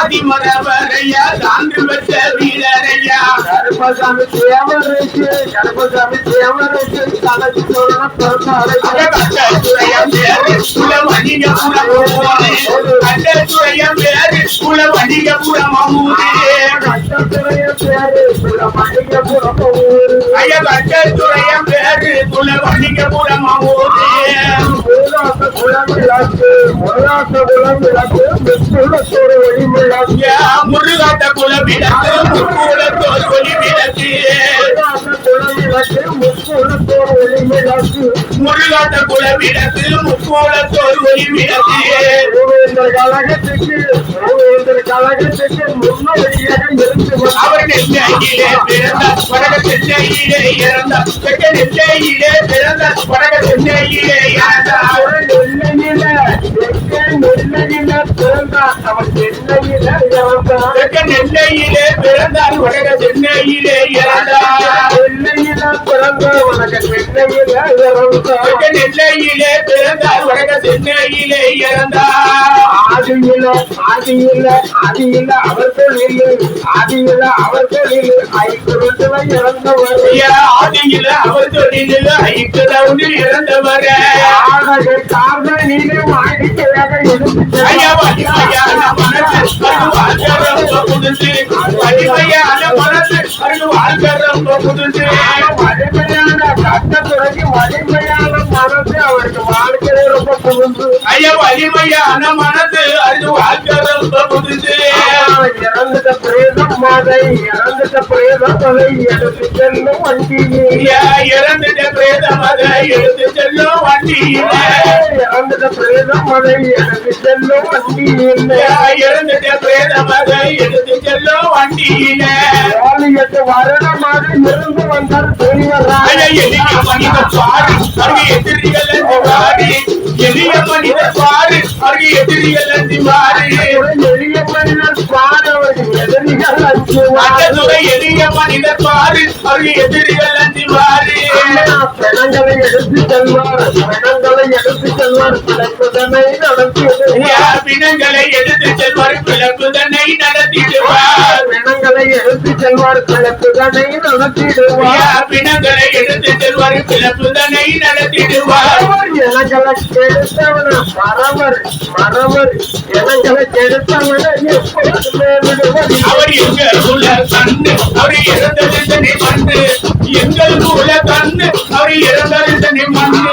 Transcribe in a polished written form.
ஆதிமரவரையா சான்று பெற்ற வீரரையா கருப்பசாமி தேவருக்கு தனக்கு சொல்ல கட்டத்துறையம் பேரு குல வணிகபுரம் கட்டத்துறையம் பேரு குல வணிகபுரம் கட்டத்துறையம் பேரு குல வணிகபுரம் ஐயா கட்டத்துறையம் பேரு குல வணிகபுரம் முருகாட்ட குலம் விளக்கு முக்கூடத்தோர் ஒளி விளக்கு முருகாட்ட குலம் விளக்கு முக்கூடத்தோர் ஒளி விளக்கு அவர் நெல்லையிலே பிறந்தார் வடக சென்னையிலே இறந்தார் தெற்க நெல்லையிலே பிறந்தார் வடக சென்னையிலே இறந்தார் தெற்க நெல்லையிலே பிறந்தார் வடக சென்னையிலே இறந்தார் நெல்லையிலே பிறந்தார் வடக சென்னையிலே இறந்தார் ஆதியில அவர் தொழில் இறந்தவர் ஆதியில அவர் தொழில் ஐக்கிய இறந்தவர் நீனே வாடிக்கையாக வலிமையான மனசு புதுசு வலிமையான மனசு வாழ்க்கை ரொம்ப புதுசு வலிமையான கட்டத்துறைக்கு வலிமையான மனசு அவருக்கு வாழ்க்கையே ரொம்ப புதுசு வலிமையான மனசு அது வாழ்க்கை ரொம்ப புதுசு இறந்துட்ட பிரேதம் மதை எடுத்து செல்லும் வண்டியிலே இறந்துட்ட பிரேதம் அதை எடுத்து செல்லும் வண்டியிலே இறந்துட்ட பிரேதம் மதை எடுத்து செல்லும் வண்டியிலே இறந்துட்ட பிரேதம் அதை எடுத்து செல்லும் வண்டியிலே வருடமாக இருந்து வந்தார் பெரியவர் எளிய மனிதர் பாரு அருகே எதிரிகள் என்று மாறி எளிய மனிதர் பாரு அருகே எதிரிகள் என்று மாறி எளிய மனிதர் பாரு அவர்கள் எதிரிகள் அஞ்சதுரை எளிய மனிதர் பாரு அருகே எதிரிகள் என்று மாறி பிணங்களை எடுத்து செல்வார் பிளப்புதனை நடத்திடுவார் பிணங்களை எடுத்து செல்வார் பிளப்புதனை நடத்திடுவார் பிணங்களை எடுத்து செல்வார் பிளப்புதனை நடத்திடுவார் பிணங்களை எடுத்து செல்வார் பிளப்புதனை நடத்திடுவார் இனங்களை கெடுத்தவன மறவர் இனங்களை கெடுத்தவன அவர் எங்கள் உள்ள கண்ணு அவர் இறந்தது மண்ணு எங்கள் உள்ள கண்ணு அவர் இறந்தது மண்ணு